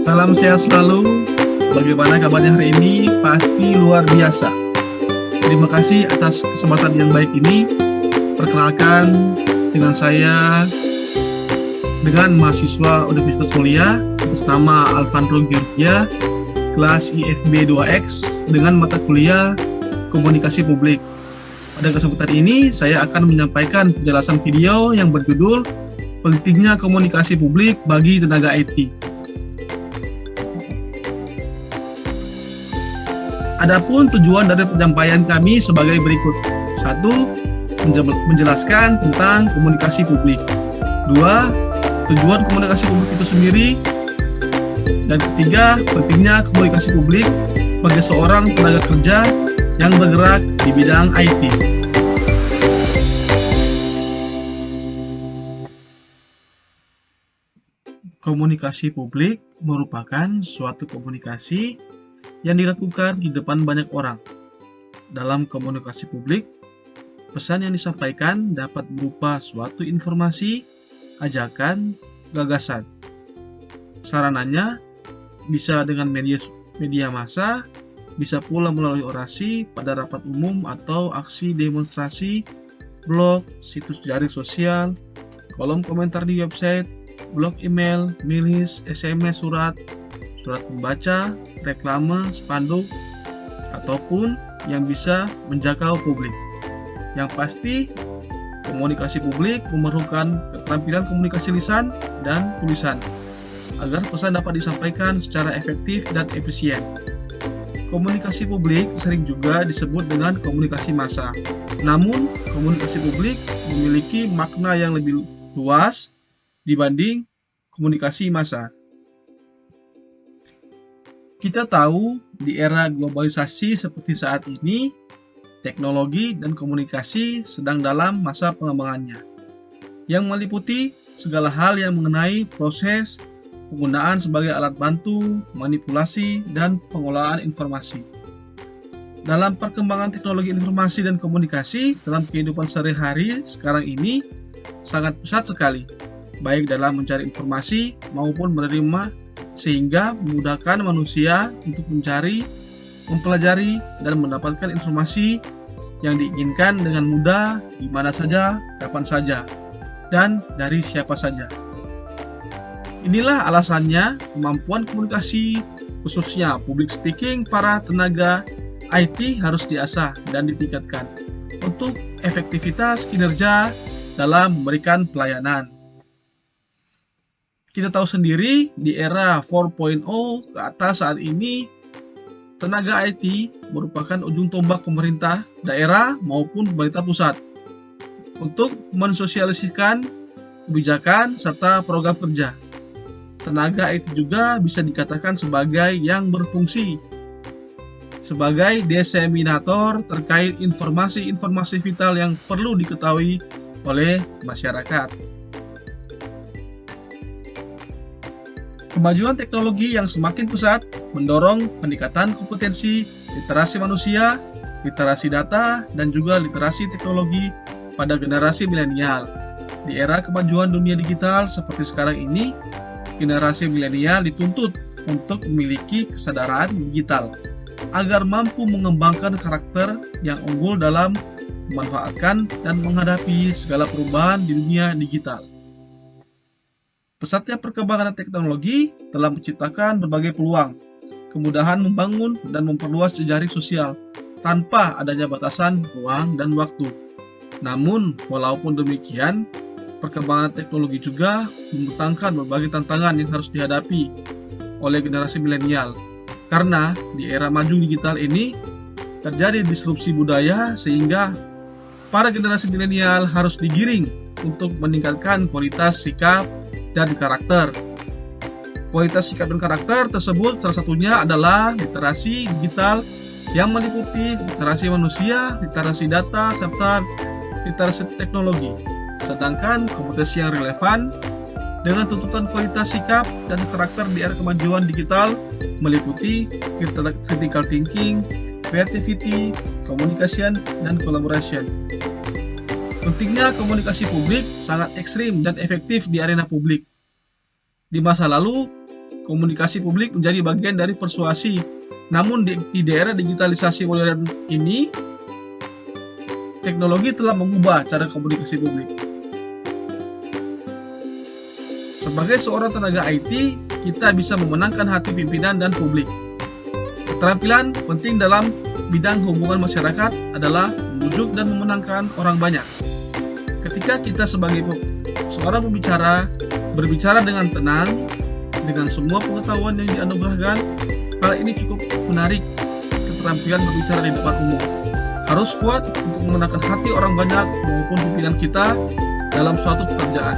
Salam sehat selalu. Bagaimana kabarnya hari ini? Pasti luar biasa. Terima kasih atas kesempatan yang baik ini. Perkenalkan dengan saya, dengan mahasiswa Universitas Mulia atas nama Alvandro Georgia, kelas IFB 2X dengan mata kuliah Komunikasi Publik. Pada kesempatan ini, saya akan menyampaikan penjelasan video yang berjudul Pentingnya Komunikasi Publik bagi Tenaga IT. Adapun tujuan dari penyampaian kami sebagai berikut. 1. Menjelaskan tentang komunikasi publik. 2. Tujuan komunikasi publik itu sendiri. Dan ketiga, pentingnya komunikasi publik bagi seorang tenaga kerja yang bergerak di bidang IT. Komunikasi publik merupakan suatu komunikasi yang dilakukan di depan banyak orang. Dalam komunikasi publik, pesan yang disampaikan dapat berupa suatu informasi, ajakan, gagasan. Sarananya bisa dengan media massa, bisa pula melalui orasi pada rapat umum atau aksi demonstrasi, blog, situs jaring sosial, kolom komentar di website, blog email, milis, SMS, surat membaca, reklame, spanduk, ataupun yang bisa menjangkau publik. Yang pasti, komunikasi publik memerlukan keterampilan komunikasi lisan dan tulisan agar pesan dapat disampaikan secara efektif dan efisien. Komunikasi publik sering juga disebut dengan komunikasi massa. Namun, komunikasi publik memiliki makna yang lebih luas dibanding komunikasi massa. Kita tahu di era globalisasi seperti saat ini, teknologi dan komunikasi sedang dalam masa pengembangannya, yang meliputi segala hal yang mengenai proses penggunaan sebagai alat bantu, manipulasi, dan pengolahan informasi. Dalam perkembangan teknologi informasi dan komunikasi dalam kehidupan sehari-hari sekarang ini sangat pesat sekali, baik dalam mencari informasi maupun menerima, sehingga memudahkan manusia untuk mencari, mempelajari, dan mendapatkan informasi yang diinginkan dengan mudah, di mana saja, kapan saja, dan dari siapa saja. Inilah alasannya kemampuan komunikasi, khususnya public speaking para tenaga IT harus diasah dan ditingkatkan untuk efektivitas kinerja dalam memberikan pelayanan. Kita tahu sendiri di era 4.0 ke atas saat ini, tenaga IT merupakan ujung tombak pemerintah daerah maupun pemerintah pusat untuk mensosialisasikan kebijakan serta program kerja. Tenaga IT juga bisa dikatakan sebagai yang berfungsi sebagai diseminator terkait informasi-informasi vital yang perlu diketahui oleh masyarakat. Kemajuan teknologi yang semakin pesat mendorong peningkatan kompetensi literasi manusia, literasi data, dan juga literasi teknologi pada generasi milenial. Di era kemajuan dunia digital seperti sekarang ini, generasi milenial dituntut untuk memiliki kesadaran digital agar mampu mengembangkan karakter yang unggul dalam memanfaatkan dan menghadapi segala perubahan di dunia digital. Pesatnya perkembangan teknologi telah menciptakan berbagai peluang, kemudahan membangun dan memperluas jejaring sosial tanpa adanya batasan ruang dan waktu. Namun, walaupun demikian, perkembangan teknologi juga mendatangkan berbagai tantangan yang harus dihadapi oleh generasi milenial. Karena di era maju digital ini terjadi disrupsi budaya sehingga para generasi milenial harus digiring untuk meningkatkan kualitas sikap dan karakter. Kualitas sikap dan karakter tersebut salah satunya adalah literasi digital yang meliputi literasi manusia, literasi data, serta literasi teknologi. Sedangkan kompetensi yang relevan dengan tuntutan kualitas sikap dan karakter di era kemajuan digital meliputi critical thinking, creativity, communication, dan collaboration. Pentingnya komunikasi publik sangat ekstrim dan efektif di arena publik. Di masa lalu, komunikasi publik menjadi bagian dari persuasi. Namun di daerah digitalisasi modern ini, teknologi telah mengubah cara komunikasi publik. Sebagai seorang tenaga IT, kita bisa memenangkan hati pimpinan dan publik. Keterampilan penting dalam bidang hubungan masyarakat adalah membujuk dan memenangkan orang banyak. Ketika kita sebagai seorang pembicara berbicara dengan tenang, dengan semua pengetahuan yang dianugerahkan, hal ini cukup menarik. Keterampilan berbicara di depan umum harus kuat untuk memenangkan hati orang banyak maupun pimpinan kita dalam suatu pekerjaan.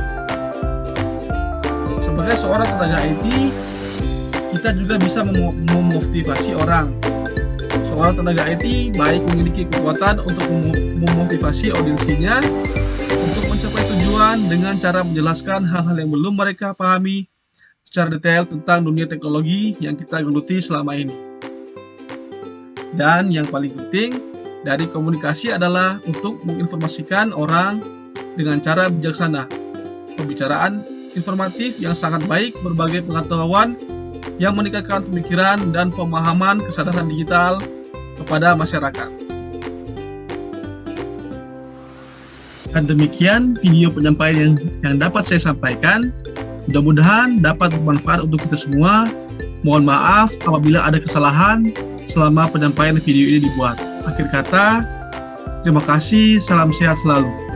Sebagai seorang tenaga IT, kita juga bisa memotivasi orang. Seorang tenaga IT baik memiliki kekuatan untuk memotivasi audiensinya untuk mencapai tujuan dengan cara menjelaskan hal-hal yang belum mereka pahami secara detail tentang dunia teknologi yang kita geluti selama ini. Dan yang paling penting dari komunikasi adalah untuk menginformasikan orang dengan cara bijaksana. Pembicaraan informatif yang sangat baik, berbagai pengetahuan yang meningkatkan pemikiran dan pemahaman kesadaran digital kepada masyarakat. Dan demikian video penyampaian yang dapat saya sampaikan. Mudah-mudahan dapat bermanfaat untuk kita semua. Mohon maaf apabila ada kesalahan selama penyampaian video ini dibuat. Akhir kata, terima kasih, salam sehat selalu.